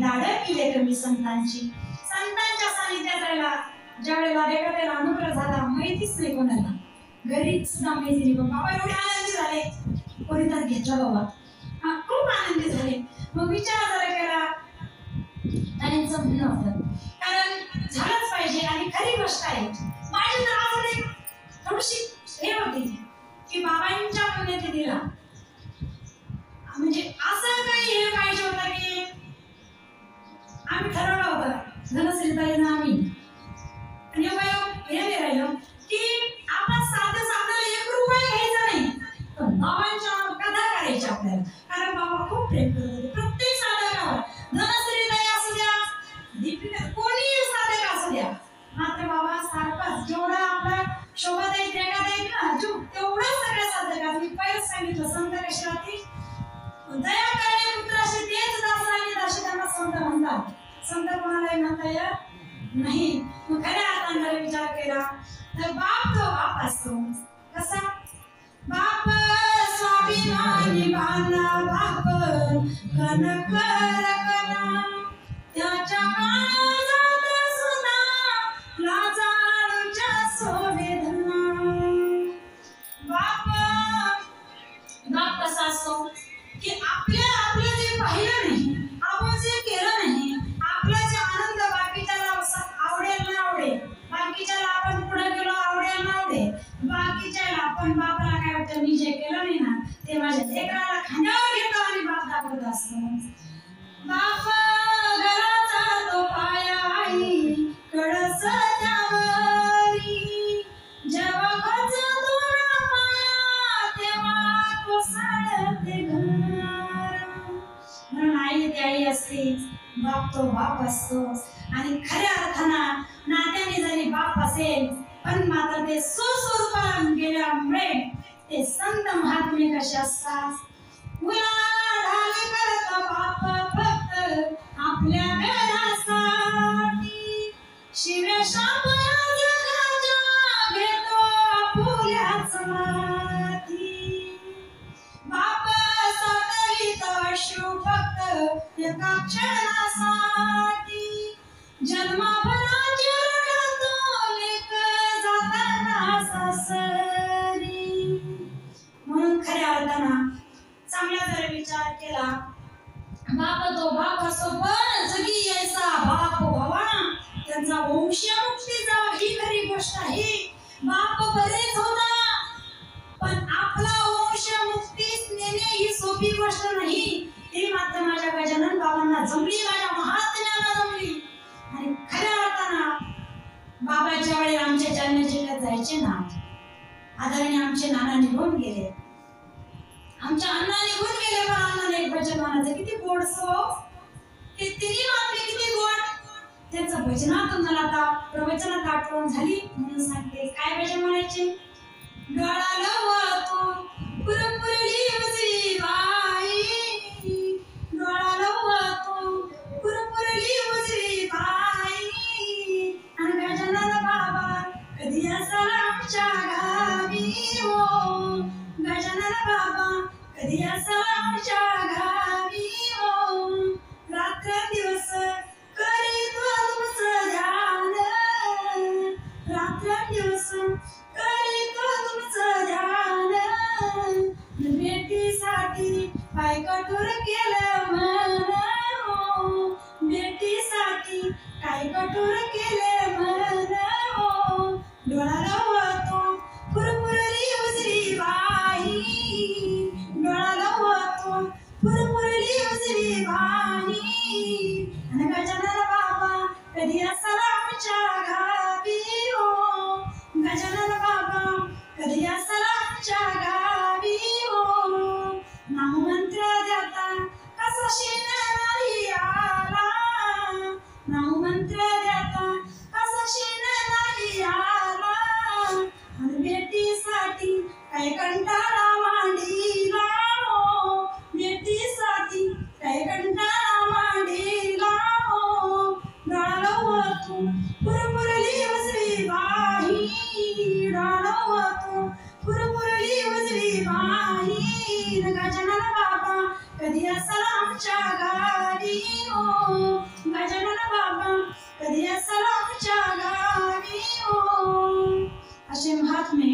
लाडकिले कमी संतांची. संतांच्या सानिध्यात राहिला ज्यावेळेला रेखाला अनुग्रह झाला, माहितीच नाही कोणाला, घरीच सुद्धा माहिती नाही. बाबा एवढे आनंदी झाले, कोणीतरी घेतला बाबा, खूप आनंदी झाले. मग विचार जरा केला त्यांचं म्हणणं होतं, कारण झालंच पाहिजे. आणि खरी गोष्ट आहे, माझी तर अजून एक थोडीशी हे होती की बाबांच्या पुण्यतिथीला म्हणजे असं काही हे पाहिजे होतं की आम्ही ठरवलं होतं धनश्रीताईंना आम्ही आणि हे राहिलो की आपण साधं साधं 1 रुपया घ्यायचा नाही, पण बाबांच्या कथा करायची आपल्याला. कारण बाबा खूप प्रेम करत होते प्रत्येक साधकावर. धनश्रीताई असू द्या, दीपिका, कोणीही साधक असू द्या, मात्र बाबा सारखाच जेवढा आपला शोभाताई रेखाताई ना तेवढा सगळ्या साधकात. मी पहिलेच सांगितलं, संत कशी राहते, दया करणे पुत्राशी तेच दास आणि दासी त्यांना संत म्हणतात. संत कोणालाही म्हणता येत नाही. मग खऱ्या अर्थाने विचार केला तर बाप तो बाप असतो. कसा? बाप स्वाभिमानी बांधला, बाप कनक रकना, त्याच्या काळजात सुद्धा लाजाळूच्या सोवेदना. बाप कसा असतो की आपलं जे पाहिलं नाही, आपण जे केलं नाही, आपला जे आनंद बाकीच्याला आवडेल ना आवडेल, बाकीच्याला आपण पुढे गेलो आवडेल ना आवडेल, बाकीच्याला आपण बापाला काय वाटतं मी जे केलं नाही ना ते माझ्या लेकराला खांद्यावर घेतो आणि बाप दाखवत असतो. बाप घराचा तो पाया आई कळस त्यावरी, जेव्हा खच दोन पाया तेव्हा कोसळते घर. म्हणून आई ती आई असते, बाप तो बाप असतो. आणि खऱ्या अर्थानं नात्याने जरी बाप असेल, पण मात्र ते स्वस्वरूपाला गेल्यामुळे ते संत महात्मे कसे असतात? मुलाढाली करत बाप फक्त आपल्या घरासाठी, शिव्या शाप जगाच्या घेतो आपुल्याच माती. बाप साठवित अश्रू फक्त एका क्षणासाठी, जन्माभराची रडतो लेक जाताना सासरी. म्हणून खऱ्या अर्थानं चांगला जर विचार केला, बाप तो बाप असतो, पण जगी ऐसा बाप व्हावा त्यांचा वंशमुक्ती जावा, ही खरी गोष्ट आहे. बाप बरेच होता, पण आपला वंशमुक्तीस नेणे ही सोपी गोष्ट नाही. ती मात्र माझ्या गजानन बाबांना जमली, माझ्या महात्म्याला जमली. आणि खऱ्या अर्थानं बाबाच्या वेळी आमच्या जालना जिल्ह्यात जायचे ना, आदरणीय आमचे नाना निघून गेले, आमच्या अण्णा निघून गेले, पण अण्णाने एक वचन म्हणायचं, किती गोडसं ते तिन्ही बातमी किती गोड. त्याचं भजनातून मला आता प्रवचनात आठवण झाली म्हणून सांगते. काय भजन म्हणायचे? गळाला वाहतो पुरपुरली उजवी बाई, गळाला वाहतो पुरपुरली उजवी बाई, आणि गजानन बाबा कधी असाल आमच्या गावी हो, गजानन बाबा कधी असाल आमच्या गावी हो, रात्र दिवस करीतो तुमचं ध्यान, रात्र दिवस करीतो तुमचं ध्यान, भेटीसाठी पाय कठोर केलं मन हो, भेटीसाठी काय कठोर केलं मन हो, डोळाला वाहतो पुरपुरली उजवी बाई, डोळाला वाहतो पुरपुरली उजवी बाई, आणि गजानन बाबा कधी असाल आमच्या गावी हो, गजानन बाबा कधी असाल आमच्या गावी हो, नाममंत्र देता कसा शेणारी आला, नाममंत्र देता कसा शेणारी आला, आणि भेटीसाठी काय कंटाळा मांडीला हो, भेटीसाठी काय कंटाळा मांडीला हो, डोळाला वाहतो पुरपुरली उजवी बाई, डोळाला वाहतो पुरपुरली उजवी बाई, गजानन बाबा कधी असाल आमच्या गावी हो, गजानन बाबा कधी असाल आमच्या गावी हो. असे महात्मे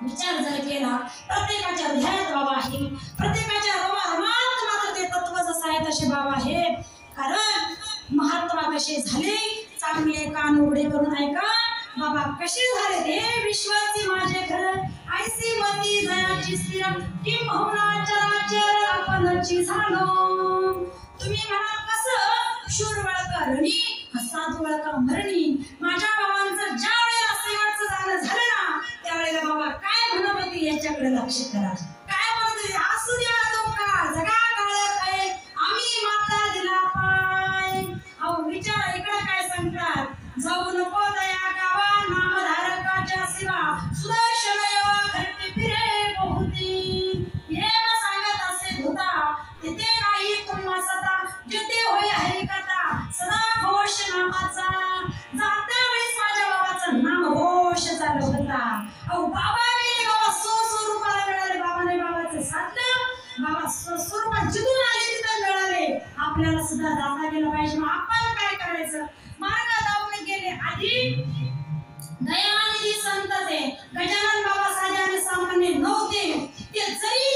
विचार जर केला, प्रत्येकाच्या हृदयात बाबा आहे, प्रत्येकाच्या रोमात मात्र ते तत्व जसं आहे तसे बाबा आहेत. कारण महात्मा कसे झाले, चांगले कान उघडे करून ऐका. बाबा कसे झाले ते? विश्वाची माझे घर ऐसी मती दयाची स्थिर, किंबहुना चराचर आपणची झालो. तुम्ही म्हणा कसं शूरवळ करणी हसातवळ का मरणी. माझ्या बाबांचं ज्या वेळेला शेवटचं जाणं झालं ना, त्यावेळेला बाबा काय म्हणत होते याच्याकडे लक्ष करा. काय म्हणत होते? असू द्या धोका जगा काळत आहे, आम्ही माता दिला पाय. अहो विचार इकडे काय सांगतात? जाऊ नको दया गावा नामधारकाच्या शिवा, सुदर्शन घरटी फिरे बहुती. हे सांगत असे धुता तिथे नाही तुम्हा सता, जिथे होय हरिकथा सदा घोष नामाचा. जात्या वेळेस माझ्या बाबाचं नाम घोष चालू होता. अहो बाबा गेले, बाबा स्वस्वरूपाला मिळाले, बाबाने बाबाचं साधलं, बाबा स्वस्वरूपात जिथून आले तिथं मिळाले. आपल्याला सुद्धा जाता गेलं पाहिजे. मग आपण काय करायचं? मार्ग दावून गेले. आधी दयानिधी संत ते गजानन बाबा साधे आणि सामान्य नव्हते. ते जरी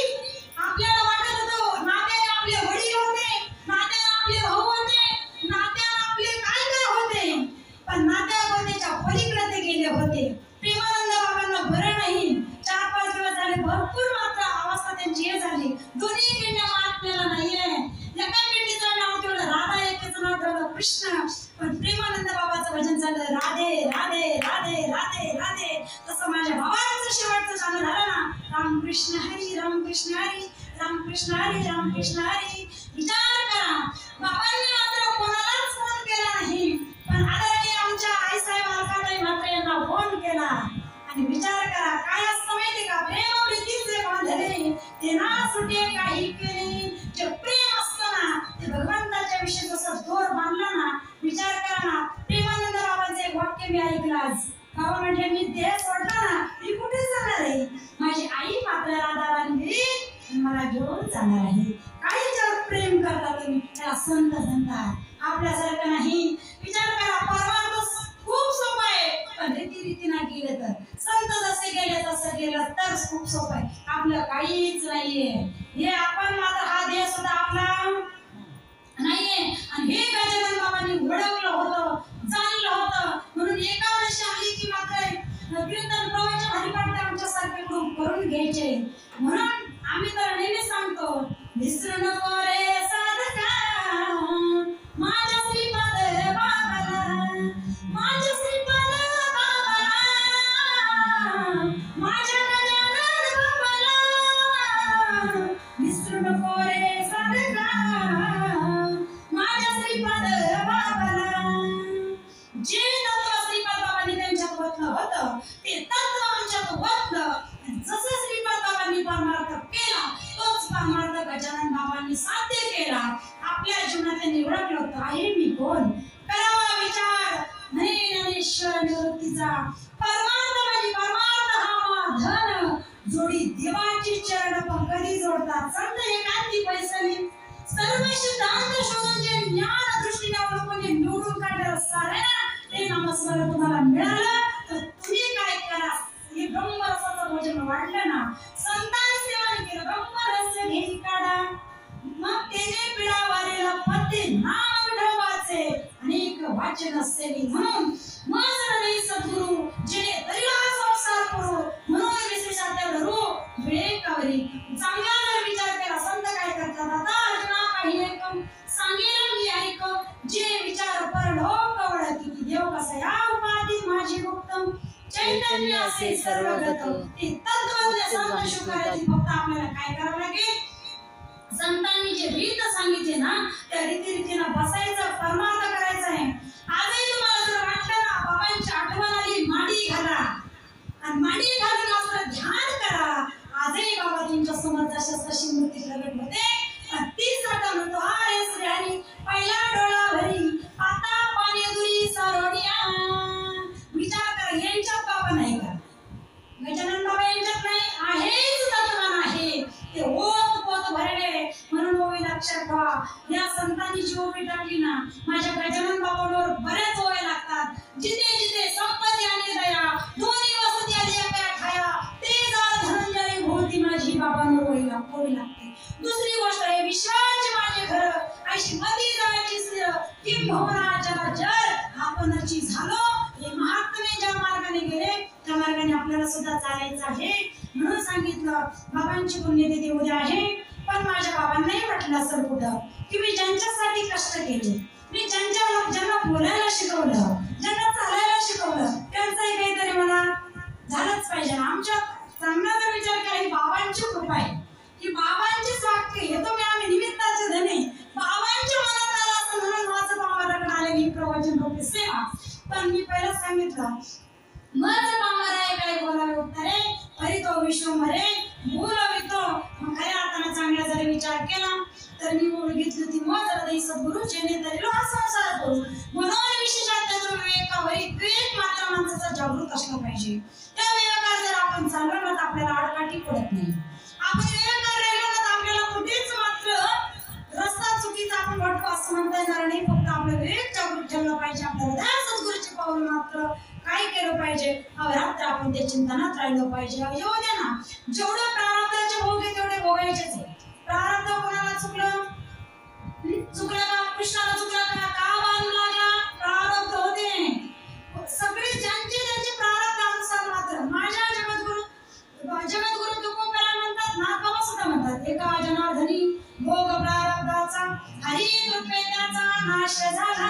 आपल्याला वाटत होतं नात्याने आपले वडील होते, नात्याने आपले भाऊ होते, नात्याने आपले काय काय होते, पण नात्याच्या पलीकडे ते गेले होते. प्रेमानंद बाबांना बरं नाही, 4-5 दिवस झाले, भरपूर मात्र अवस्था त्यांची हे झाली. दोन्ही पिंड्या महात्म्याला नाहीये. एका पिंडीचं नाव ठेवलं राधा, एकाचं नाव ठेवलं कृष्ण. पण प्रेमानंद बाबाचं भजन झालं राधे राधे राधे राधे राधे. तसं माझ्या बाबांचं शेवटचं गाणं झालं ना, रामकृष्ण हरी रामकृष्ण हरी रामकृष्ण हरी रामकृष्ण हरी. विचार करा, बाबांनी मात्र कोणालाच फोन केला नाही, पण आदरणीय आमच्या आईसाहेब अलकाताई मात्र यांना फोन केला. आणि विचार करा काय असतं माहिती का? प्रेम प्रीतीचे बांधले ते ना सुटे काही केले. जे प्रेम असतं ना ते भगवंताच्या विषयी जसं दोर बांधला ना, विचार करा ना. प्रेमानंद बाबांचे एक वाक्य मी ऐकलं आज. बाबा म्हटले मी देह सोडला ना मी कुठे जाणार आहे? माझी आई मात्र राधाराणी मला घेऊन जाणार आहे. काय याच्यावर प्रेम करता तुम्ही? त्याला संत म्हणतात, आपल्यासारखं नाही. विचार करा, परमार्थ खूप सोपं आहे, पण रीतीनं गेलं तर, संत जसे गेले तसं गेलं तर खूप सोपं आहे. आपलं काहीच नाहीये. हे आपण मात्र हा देह सुद्धा आपला नाहीये. आणि हे गजानन बाबांनी घडवलं होतं, जाणलं होतं. म्हणून एकादशी आली की मात्र कीर्तन प्रवचन हरिपाठ आमच्यासारखे करून घ्यायचे. म्हणून आम्ही तर नेहमी सांगतो, विसरू नको रे साधका माझ्या श्रीपाद बाबाला, माझ्या श्रीपाद बाबाला, माझ्या गजानन बाबाला. विसरू नको रे साधका माझ्या ओळखलं तर आहे मी कोण. करावा विचार म्हणे ज्ञानेश्वर निवृत्तीचा. परमार्थ म्हणजे परमार्थ हा धन जोडी देवाची चरण पण कधी जोडतात संत एकांती पैसली. सर्व सिद्धांत शोधून जे ज्ञान दृष्टीने अवलंबून जे निवडून काढलं साऱ्या ते नामस्मरण तुम्हाला मिळालं तर तुम्ही काय करा. हे ब्रह्मरसाचं भोजन वाढलं ना, संतान सेवन केलं, ब्रह्मरस घेई काढा, मग तेने पिढा वारेला पत्ते नाम विठोबाचे अनेक वाचन सेवी. म्हणून मज नाही सद्गुरु जेणे तरीला संसार करू, म्हणून विशेषात रू विवेकावरी. चांगला जर विचार केला संत काय करतात. आता अर्जुना काही एक सांगेल मी ऐक, जे विचार परलोक वळती की देव कसा या उपाधी माझी गुप्त चैतन्य असे सर्वगत. ते तत्वज्ञ संत शुकाराची फक्त आपल्याला काय करावं लागेल. संतांनी जे रीत सांगितले ना त्या रीतीनं बसायचं, परमार्थ करायचा आहे. आजही तुम्हाला जर वाटलं ना बाबांची आठवण आली, मांडी घाला आणि मांडी घालून आपलं ध्यान करा. आजही बाबा तुमच्या समोर जशी मूर्ती प्रगट होते तीच आता म्हणतो अरे श्री हरी पहिला डोळा भरी आता पाणी दुरी सरोडिया. विचार करा यांच्यात बाबा नाही का, गजानन बाबा यांच्यात नाही, आहेच तत्वान आहे ते ओत पोत भरले. म्हणून ओवी लक्षात ठेवा, या संतांनी जी ओवी टाकली ना माझ्या गजानन बाबांवर बरेच ओवे लागतात. जिथे जिथे संपत्ती आणि दया दोन्ही वसती आली एका ठाया, ते जर धनंजय भोवती माझी बाबांवर ओवी लागते. दुसरी गोष्ट आहे विश्वाचे माझे घर अशी मधी जायची स्थिर किंबहुना जर आपणची झालो. हे महात्मे ज्या मार्गाने गेले त्या मार्गाने आपल्याला सुद्धा चालायचं आहे. म्हणून सांगितलं बाबांची पुण्यतिथी उद्या आहे. पण माझ्या बाबांनाही वाटलं असेल कुठं की मी ज्यांच्यासाठी कष्ट केले, मी ज्यांना बोलायला शिकवलं, ज्यांना चालायला शिकवलं त्यांचाही काहीतरी मला झालंच पाहिजे. आमच्या चांगला जर विचार केला ही बाबांची कृपा आहे, ही बाबांचीच वाक्य हे तर आम्ही निमित्ताचे धने. बाबांच्या मनात आलं असं म्हणून माझं बाबाकडे आले ही प्रवचन रूपी सेवा. पण मी पहिलं सांगितलं मज बाबाराय काय बोलावे उत्तरे परितो विश्वमरे बोलावितो. मग खऱ्या अर्थाने चांगला जर विचार केला तर मी बोल घेतली ती मज हृदय सद्गुरु जेणे तरीलो हा संसार करू. म्हणून विशेषात विवेकावरी विवेक मात्र माणसाचा जागृत असला पाहिजे. त्या विवेकात जर आपण चाललो ना तर आपल्याला आडकाठी पडत नाही. आपण विवेकात राहिलो ना तर आपल्याला कुठेच मात्र रस्ता चुकीचा आपण वाटतो असं म्हणता येणार नाही. फक्त आपलं विवेक जागृत ठेवलं पाहिजे. आपल्याला त्या सद्गुरूचे पाऊल मात्र काय केलं पाहिजे, अवरात्र आपण त्या चिंतनात राहिलं पाहिजे. येऊ दे ना, जेवढं प्रारब्धाचे भोग आहे तेवढे भोगायचेच आहे. प्रारब्ध कोणाला चुकलं का, कृष्णाला चुकला का बांधू लागला, प्रारब्ध होते सगळे ज्यांचे ज्यांचे प्रारब्ध अनुसार. मात्र माझ्या जगद्गुरु तुकोबाला म्हणतात, नाथबाबा सुद्धा म्हणतात, एका जनार्दनी भोग प्रारब्धाचा हरी कृपे त्याचा नाश झाला.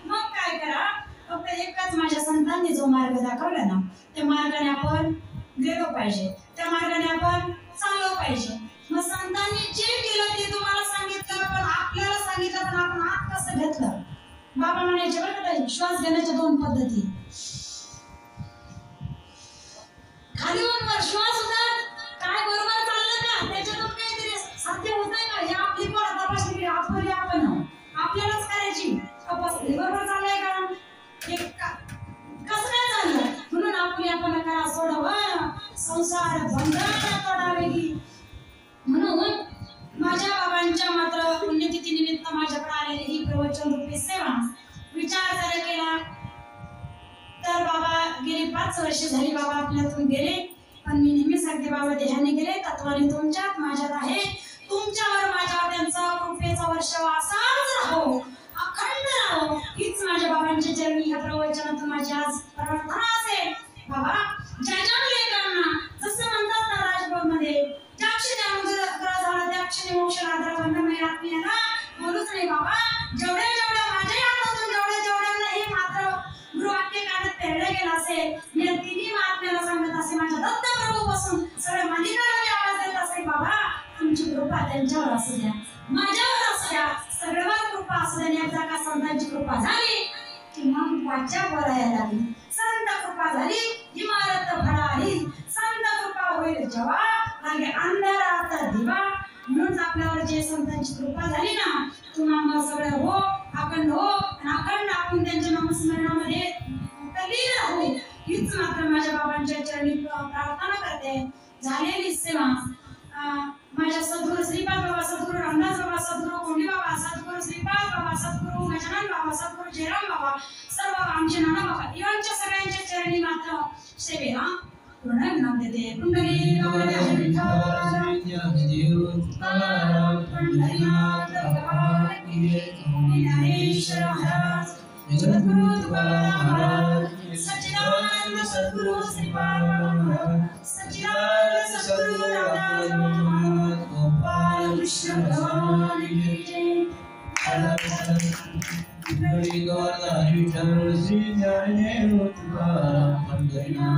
मग काय करा, फक्त एकच माझ्या संतांनी जो मार्ग दाखवला ना त्या मार्गाने आपण गेलो पाहिजे, त्या मार्गाने आपण चाललो पाहिजे. मग संतांनी जे केलं ते तुम्हाला सांगितलं, पण आपल्याला सांगितलं पण आपण हात कसं घेतलं. बाबा म्हणायचे बरं का श्वास घेण्याच्या दोन पद्धती, खालीवर वर श्वास होतात काय बरोबर चाललं का, त्याच्यातून काहीतरी साध्य होतंय का हे आपली पण तपासणी आपण आपल्यालाच करायची. तपासणी बरोबर चाललंय का, कसं काय चाललं. म्हणून आपण करा सोडवं संसार बंधन तोडावेगी. म्हणून माझ्या बाबांच्या मात्र पुण्यतिथी निमित्त माझ्याकडे आलेली ही प्रवचन रूपी सेवा. विचार जर केला तर बाबा गेली 5 वर्ष झाली बाबा आपल्यातून गेले. पण मी नेहमी सांगते बाबा देहाने गेले, तत्वाने तुमच्यात माझ्यात आहे. तुमच्यावर माझ्या त्यांचा कृपेचा वर्षाव असाच राहो, अखंड राहो, हीच माझ्या बाबांची चरणी या प्रवचनातून माझी आज प्रार्थना असेल. बाबा ज्या लेकरांना जसं म्हणतात ना राजभवनमध्ये ज्याक्षणी अनुग्रह झाला त्याक्षणी मोक्ष आधार बंधन आत्मीयना बोलूच नाही. बाबा जेवढ्या माझ्या हातातून जेवढ्यांना हे मात्र गुरुवाक्य काढत पेरलं गेलं असेल, मी तिन्ही महात्म्याला सांगत असे, माझ्या दत्तप्रभू पासून सगळ्या मालिकाला मी आवाज देत असे. बाबा तुमची कृपा त्यांच्यावर असू द्या, माझ्यावर असू द्या, सगळ्यावर कृपा असू द्या. एकदा का संतांची कृपा झाली की मग वाचा बोलायला लागली. संत कृपा झाली इमारत फळाली, संत कृपा होईल जेव्हा लागे अंधारात दिवा, म्हणून आपल्यावर जे संतांची कृपा झाली ना, तुम्ही आम्हाला सगळं हो अखंड हो आणि अखंड आपण त्यांच्या नामस्मरणामध्ये तल्लीन राहू, हीच मात्र माझ्या बाबांच्या चरणी प्रार्थना करते. झालेली सेवा माझ्या सद्गुरू श्रीपाद बाबा, सद्गुरू रामदास बाबा, सद्गुरू कोंडी बाबा, सद्गुरू श्रीपाद बाबा, सद्गुरू गजानन बाबा, सद्गुरू जयराम बाबा, सर्व आमचे नाना बाबा यांच्या सगळ्यांच्या चरणी मात्र सेवेला पूर्ण विनम देते. पुंडलिक गौरव विठ्ठल देव तुकाराम पंढरीनाथ भगवान की जय. ज्ञानेश्वर महाराज, जगद्गुरु तुकाराम महाराज, सच्चिदानंद सद्गुरु श्रीपाद बाबा महाराज, सच्चिदानंद सद्गुरु रामदास बाबा महाराज, गोपाल कृष्ण भगवान की जय. पुंडलिक गौरव विठ्ठल श्री ज्ञानेश्वर तुकाराम पंढरीनाथ